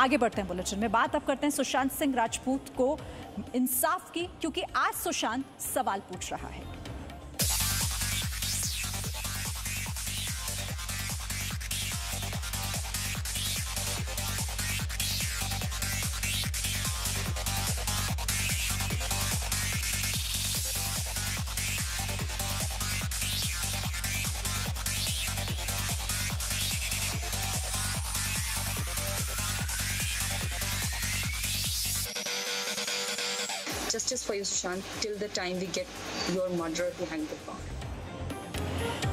आगे बढ़ते हैं बुलेटिन में। बात अब करते हैं सुशांत सिंह राजपूत को इंसाफ की, क्योंकि आज सुशांत सवाल पूछ रहा है। Justice for you, Sushant, till the time we get your murderer to hang the power.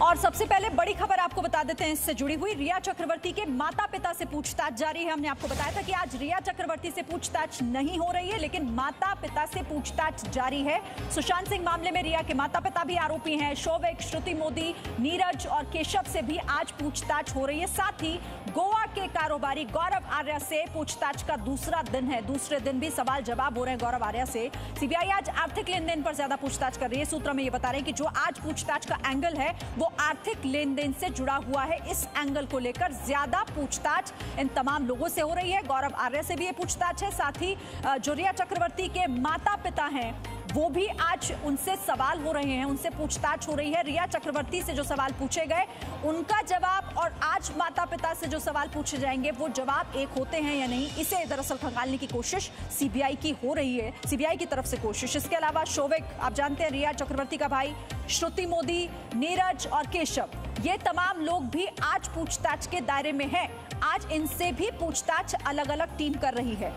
और सबसे पहले बड़ी खबर आपको बता देते हैं इससे जुड़ी हुई। रिया चक्रवर्ती के माता पिता से पूछताछ जारी है। हमने आपको बताया था कि आज रिया चक्रवर्ती से पूछताछ नहीं हो रही है, लेकिन माता पिता से पूछताछ जारी है। सुशांत सिंह मामले में रिया के माता पिता भी आरोपी हैं। शोविक, श्रुति मोदी, नीरज और केशव से भी आज पूछताछ हो रही है। साथ ही गोवा के कारोबारी गौरव आर्या से पूछताछ का दूसरा दिन है। दूसरे दिन भी सवाल जवाब हो रहे हैं गौरव आर्या से। सीबीआई आज आर्थिक लेन देन पर ज्यादा पूछताछ कर रही है। सूत्र में ये बता रहे हैं कि जो आज पूछताछ का एंगल है वो आर्थिक लेन देन से जुड़ा हुआ है। इस एंगल को लेकर ज्यादा पूछताछ इन तमाम लोगों से हो रही है। गौरव आर्य से भी ये पूछताछ है। साथ ही जो रिया चक्रवर्ती के माता पिता हैं वो भी आज उनसे सवाल हो रहे हैं, उनसे पूछताछ हो रही है। रिया चक्रवर्ती से जो सवाल पूछे गए उनका जवाब और आज माता पिता से जो सवाल पूछे जाएंगे वो जवाब एक होते हैं या नहीं, इसे दरअसल खंगालने की कोशिश सीबीआई की हो रही है, सीबीआई की तरफ से कोशिश। इसके अलावा शोविक, आप जानते हैं रिया चक्रवर्ती का भाई, श्रुति मोदी, नीरज और केशव, ये तमाम लोग भी आज पूछताछ के दायरे में हैं। आज इनसे भी पूछताछ अलग अलग टीम कर रही है।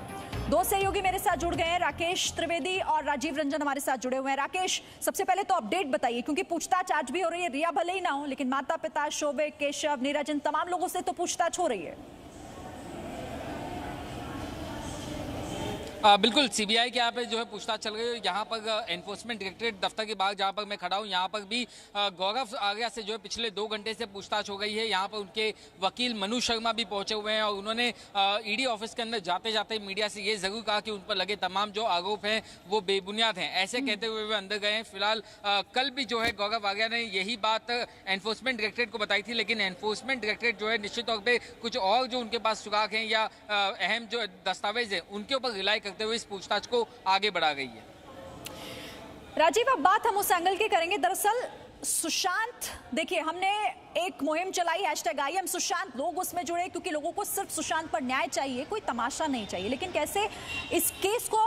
दो सहयोगी मेरे साथ जुड़ गए हैं, राकेश त्रिवेदी और राजीव रंजन हमारे साथ जुड़े हुए हैं। राकेश, सबसे पहले तो अपडेट बताइए, क्योंकि पूछताछ आज भी हो रही है। रिया भले ही ना हो, लेकिन माता पिता, शोविक, केशव, नीरज, इन तमाम लोगों से तो पूछताछ हो रही है। बिल्कुल, सीबीआई के यहाँ पे जो है पूछताछ चल रही है। यहाँ पर एनफोर्समेंट डायरेक्टरेट दफ्तर के बाहर जहाँ पर मैं खड़ा हूँ, यहाँ पर भी गौरव आर्या से जो है पिछले 2 घंटे से पूछताछ हो गई है। यहाँ पर उनके वकील मनु शर्मा भी पहुंचे हुए हैं और उन्होंने ईडी ऑफिस के अंदर जाते जाते मीडिया से ये जरूर कहा कि उन पर लगे तमाम जो आरोप हैं वो बेबुनियाद हैं। ऐसे कहते हुए वे अंदर गए हैं। फिलहाल कल भी जो है गौरव आर्या ने यही बात एनफोर्समेंट डायरेक्टरेट को बताई थी, लेकिन एनफोर्समेंट डायरेक्टरेट जो है निश्चित तौर पर कुछ और जो उनके पास सुराग हैं या अहम जो दस्तावेज हैं उनके ऊपर रिलाई करते हुए इस पूछताछ को आगे बढ़ा गई है। राजीव, अब बात हम उस एंगल की करेंगे। दरअसल सुशांत, देखिए हमने एक मुहिम चलाई #IM सुशांत, लोग उसमें जुड़े क्योंकि लोगों को सिर्फ सुशांत पर न्याय चाहिए, कोई तमाशा नहीं चाहिए। लेकिन कैसे इस केस को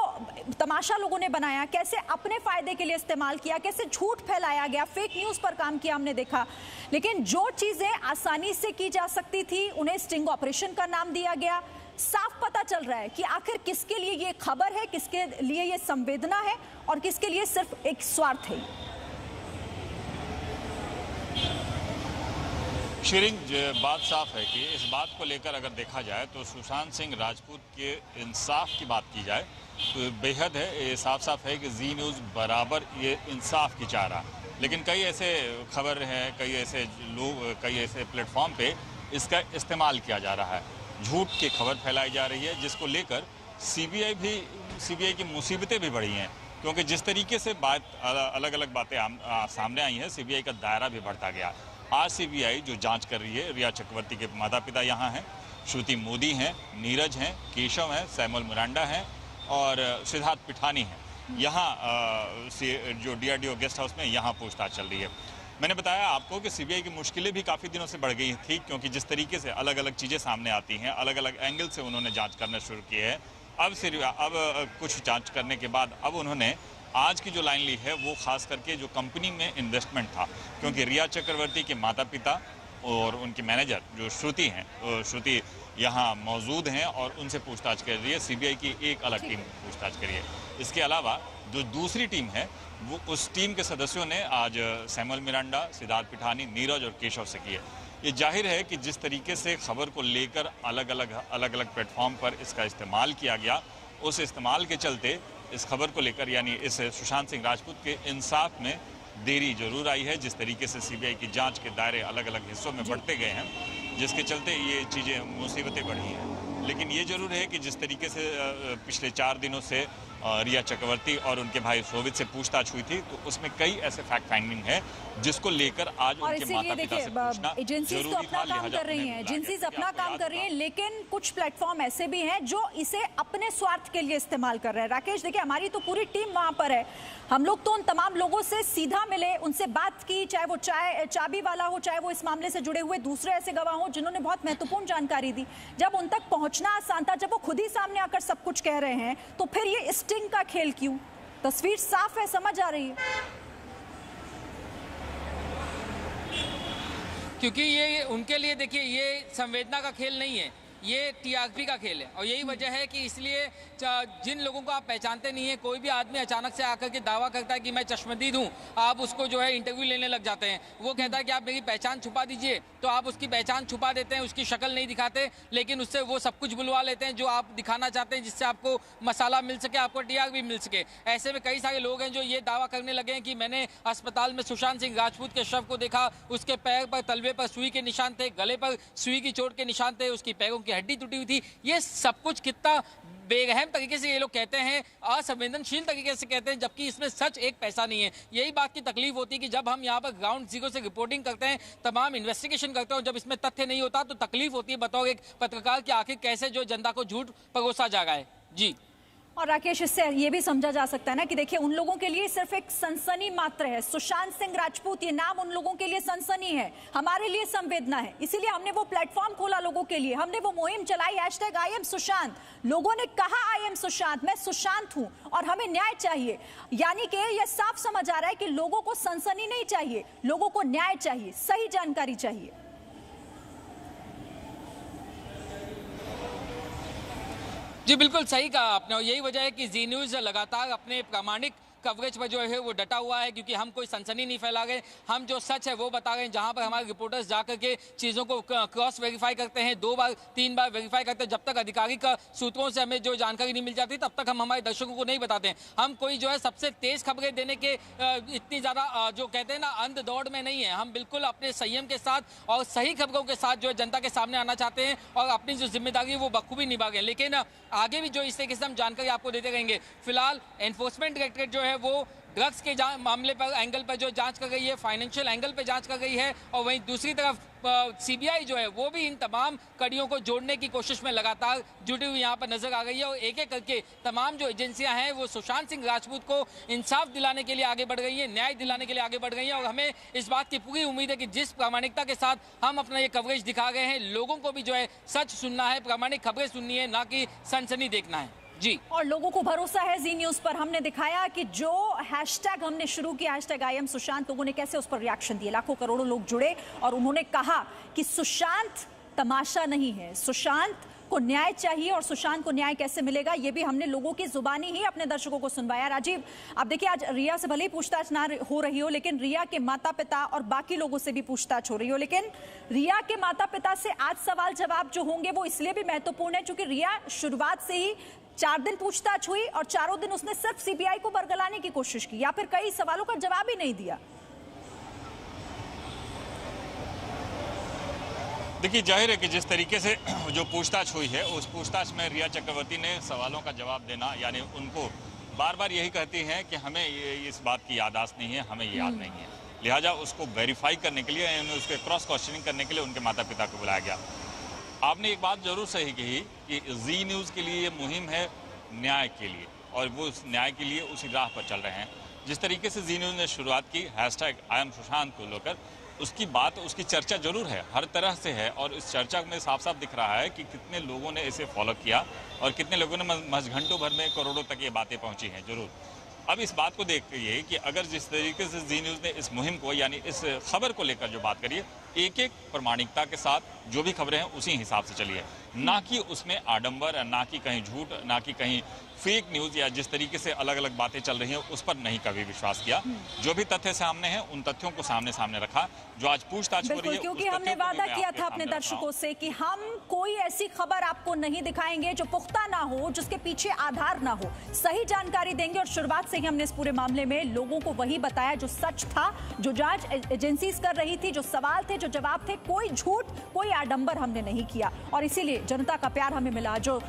तमाशा लोगों ने बनाया, कैसे अपने फायदे के लिए इस्तेमाल किया, कैसे झूठ फैलाया गया, फेक न्यूज पर काम किया, हमने देखा। लेकिन जो चीजें आसानी से की जा सकती थी उन्हें स्टिंग ऑपरेशन का नाम दिया गया। साफ पता चल रहा है कि आखिर किसके लिए ये खबर है, किसके लिए ये संवेदना है और किसके लिए सिर्फ एक स्वार्थ है। शिरिंग, बात साफ है कि इस बात को लेकर अगर देखा जाए तो सुशांत सिंह राजपूत के इंसाफ की बात की जाए तो बेहद है, ये साफ साफ है कि जी न्यूज़ बराबर ये इंसाफ की चाह रहा। लेकिन कई ऐसे खबर हैं, कई ऐसे लोग, कई ऐसे प्लेटफॉर्म पे इसका इस्तेमाल किया जा रहा है। झूठ की खबर फैलाई जा रही है, जिसको लेकर सीबीआई की मुसीबतें भी बढ़ी हैं, क्योंकि जिस तरीके से अलग अलग बातें सामने आई हैं, सीबीआई का दायरा भी बढ़ता गया। आज सीबीआई जो जांच कर रही है, रिया चक्रवर्ती के माता पिता यहाँ हैं, श्रुति मोदी हैं, नीरज हैं, केशव हैं, सैमुअल मिरांडा हैं और सिद्धार्थ पिठानी हैं। यहाँ जो DRDO गेस्ट हाउस में यहाँ पूछताछ चल रही है। मैंने बताया आपको कि सीबीआई की मुश्किलें भी काफ़ी दिनों से बढ़ गई थी, क्योंकि जिस तरीके से अलग अलग चीज़ें सामने आती हैं, अलग अलग एंगल से उन्होंने जांच करना शुरू की है। अब कुछ जांच करने के बाद अब उन्होंने आज की जो लाइन ली है वो खास करके जो कंपनी में इन्वेस्टमेंट था, क्योंकि रिया चक्रवर्ती के माता पिता और उनके मैनेजर जो श्रुति हैं, श्रुति यहाँ मौजूद हैं और उनसे पूछताछ कर रही है। सीबीआई की एक अलग टीम पूछताछ करी है। इसके अलावा जो दूसरी टीम है वो उस टीम के सदस्यों ने आज सैमुअल मिरांडा, सिद्धार्थ पिठानी, नीरज और केशव से की है। ये जाहिर है कि जिस तरीके से खबर को लेकर अलग अलग प्लेटफॉर्म पर इसका इस्तेमाल किया गया, उस इस्तेमाल के चलते इस खबर को लेकर यानी इस सुशांत सिंह राजपूत के इंसाफ में देरी जरूर आई है। जिस तरीके से सीबीआई की जांच के दायरे अलग अलग हिस्सों में बढ़ते गए हैं, जिसके चलते ये चीज़ें मुसीबतें बढ़ी हैं। लेकिन ये जरूर है कि जिस तरीके से पिछले 4 दिनों से रिया चक्रवर्ती और उनके भाई शोभित से पूछताछ हुई थी, तो उसमें कई ऐसे फैक्ट फाइंडिंग है जिसको लेकर आज और उनके माता पिता से पूछना एजेंसीज तो अपना काम कर रही हैं, एजेंसीज अपना काम कर रही हैं, लेकिन कुछ प्लेटफॉर्म ऐसे भी हैं जो इसे अपने स्वार्थ के लिए इस्तेमाल कर रहे हैं। राकेश, देखिए हमारी तो पूरी टीम वहां पर है, हम लोग तो उन तमाम लोगों से सीधा मिले, उनसे बात की, चाहे वो चाबी वाला हो, चाहे वो इस मामले से जुड़े हुए दूसरे ऐसे गवाह हो जिन्होंने बहुत महत्वपूर्ण जानकारी दी। जब उन तक पहुंचना आसान था, जब वो खुद ही सामने आकर सब कुछ कह रहे हैं, तो फिर ये स्टिंग का खेल क्यों? तस्वीर साफ है, समझ आ रही है। क्योंकि ये उनके लिए, देखिए, ये संवेदना का खेल नहीं है, ये टीआरपी का खेल है। और यही वजह है कि इसलिए जिन लोगों को आप पहचानते नहीं है, कोई भी आदमी अचानक से आकर के दावा करता है कि मैं चश्मदीद हूँ, आप उसको जो है इंटरव्यू लेने लग जाते हैं। वो कहता है कि आप मेरी पहचान छुपा दीजिए, तो आप उसकी पहचान छुपा देते हैं, उसकी शक्ल नहीं दिखाते, लेकिन उससे वो सब कुछ बुलवा लेते हैं जो आप दिखाना चाहते हैं, जिससे आपको मसाला मिल सके, आपको टीआरपी मिल सके। ऐसे में कई सारे लोग हैं जो ये दावा करने लगे हैं कि मैंने अस्पताल में सुशांत सिंह राजपूत के शव को देखा, उसके पैर पर, तलवे पर सुई के निशान थे, गले पर सुई की चोट के निशान थे, उसकी पैरों की हड्डी टूटी हुई थी। ये सब कुछ कितना बेरहम तरीके से ये लोग कहते हैं, असंवेदनशील तरीके से कहते हैं, जबकि इसमें सच एक पैसा नहीं है। यही बात की तकलीफ होती है कि जब हम यहाँ पर ग्राउंड जीरो से रिपोर्टिंग करते हैं, तमाम इन्वेस्टिगेशन करते हैं, और जब इसमें तथ्य नहीं होता तो तकलीफ होती है बतौर एक पत्रकार कि आखिर कैसे जो जनता को झूठ परोसा जा रहा है। जी। और राकेश, इससे ये भी समझा जा सकता है ना कि देखिए, उन लोगों के लिए सिर्फ एक सनसनी मात्र है। सुशांत सिंह राजपूत, ये नाम उन लोगों के लिए सनसनी है, हमारे लिए संवेदना है। इसीलिए हमने वो प्लेटफॉर्म खोला लोगों के लिए, हमने वो मुहिम चलाई, #IamSushant। लोगों ने कहा I am सुशांत, मैं सुशांत हूं और हमें न्याय चाहिए। यानी कि ये साफ समझ आ रहा है कि लोगों को सनसनी नहीं चाहिए, लोगों को न्याय चाहिए, सही जानकारी चाहिए। जी बिल्कुल सही कहा आपने, और यही वजह है कि जी न्यूज़ लगातार अपने प्रामाणिक कवरेज पर जो है वो डटा हुआ है, क्योंकि हम कोई सनसनी नहीं फैला रहे, हम जो सच है वो बता रहे हैं। जहां पर हमारे रिपोर्टर्स जाकर के चीज़ों को क्रॉस वेरीफाई करते हैं, 2 बार 3 बार वेरीफाई करते हैं, जब तक आधिकारिक सूत्रों से हमें जो जानकारी नहीं मिल जाती, तब तक हम हमारे दर्शकों को नहीं बताते हैं। हम कोई जो है सबसे तेज खबरें देने के इतनी ज़्यादा जो कहते हैं ना अंध दौड़ में नहीं है। हम बिल्कुल अपने संयम के साथ और सही खबरों के साथ जो है जनता के सामने आना चाहते हैं, और अपनी जो जिम्मेदारी है वो बखूबी निभा गए। लेकिन आगे भी जो इस तरीके से हम जानकारी आपको देते रहेंगे। फिलहाल एनफोर्समेंट डायरेक्टरेट जो है वो ड्रग्स के मामले पर, एंगल पर जो जांच कर रही है, फाइनेंशियल एंगल पर जांच कर रही है, और वहीं दूसरी तरफ सीबीआई जो है वो भी इन तमाम कड़ियों को जोड़ने की कोशिश में लगातार जुटी हुई यहाँ पर नजर आ रही है। और एक एक करके तमाम जो एजेंसियां हैं वो सुशांत सिंह राजपूत को इंसाफ दिलाने के लिए आगे बढ़ रही हैं, न्याय दिलाने के लिए आगे बढ़ रही हैं। और हमें इस बात की पूरी उम्मीद है कि जिस प्रामाणिकता के साथ हम अपना ये कवरेज दिखा गए हैं, लोगों को भी जो है सच सुनना है, प्रामाणिक खबरें सुननी है, ना कि सनसनी देखना है। जी। और लोगों को भरोसा है जी न्यूज पर। हमने दिखाया कि जो हैशटैग हमने शुरू किया, #IamSushant, लोगों ने कैसे उस पर रिएक्शन दिए। लाखों करोड़ों लोग जुड़े और उन्होंने कहा कि सुशांत तमाशा नहीं है, सुशांत को न्याय चाहिए, और सुशांत को न्याय कैसे मिलेगा ये भी हमने लोगों की जुबानी ही अपने दर्शकों को सुनवाया। राजीव, अब देखिए, आज रिया से भले ही पूछताछ ना हो रही हो, लेकिन रिया के माता पिता और बाकी लोगों से भी पूछताछ हो रही हो। लेकिन रिया के माता पिता से आज सवाल जवाब जो होंगे वो इसलिए भी महत्वपूर्ण है क्योंकि रिया शुरुआत से ही 4 दिन पूछताछ हुई और चारों दिन उसने सिर्फ सीबीआई को बरगलाने की कोशिश की, या फिर कई सवालों का जवाब ही नहीं दिया। देखिए, जाहिर है कि जिस तरीके से जो पूछताछ हुई है, उस पूछताछ में रिया चक्रवर्ती ने सवालों का जवाब देना, यानी उनको बार बार यही कहती हैं कि हमें इस बात की याददाश्त नहीं है, हमें ये याद नहीं है। लिहाजा उसको वेरीफाई करने के लिए, उसके क्रॉस क्वेश्चनिंग करने के लिए उनके माता पिता को बुलाया गया। आपने एक बात जरूर सही कही कि जी न्यूज़ के लिए ये मुहिम है न्याय के लिए, और वो उस न्याय के लिए उसी राह पर चल रहे हैं। जिस तरीके से जी न्यूज़ ने शुरुआत की #IamSushant को लेकर, उसकी बात, उसकी चर्चा जरूर है, हर तरह से है, और इस चर्चा में साफ साफ दिख रहा है कि कितने लोगों ने इसे फॉलो किया और कितने लोगों ने घंटों भर में करोड़ों तक ये बातें पहुंची हैं जरूर। अब इस बात को देखिए कि अगर जिस तरीके से जी न्यूज़ ने इस मुहिम को, यानी इस खबर को लेकर जो बात करी है, एक एक प्रामाणिकता के साथ जो भी खबरें हैं उसी हिसाब से चली है, ना कि उसमें आडंबर, ना कि कहीं झूठ, ना कि कहीं फेक न्यूज़, या जिस तरीके से अलग अलग बातें चल रही हैं उस पर नहीं कभी विश्वास किया। जो भी तथ्य सामने हैं उन तथ्यों को सामने सामने रखा। जो आज पूछताछ हो रही है, क्योंकि हमने वादा किया था अपने दर्शकों से कि हम कोई ऐसी खबर आपको नहीं दिखाएंगे जो पुख्ता ना हो, जिसके पीछे आधार ना हो, सही जानकारी देंगे। और शुरुआत से ही हमने इस पूरे मामले में लोगों को वही बताया जो सच था, जो जांच एजेंसीज कर रही थी, जो सवाल थे जो जवाब थे, कोई झूठ, कोई आडंबर हमने नहीं किया और इसीलिए जनता का प्यार हमें मिला। जो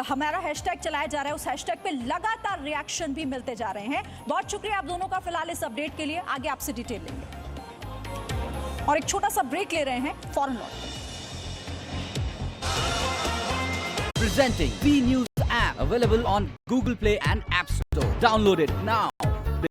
हमारा हैशटैग चलाया जा रहा है, उस हैशटैग पे लगातार रिएक्शन भी मिलते जा रहे हैं। बहुत शुक्रिया आप दोनों का फिलहाल इस अपडेट के लिए। आगे आपसे डिटेल लेंगे और एक छोटा सा ब्रेक ले रहे हैं, फौरन लौटते हैं। Presenting V News app, available on Google Play and App Store. Download it now.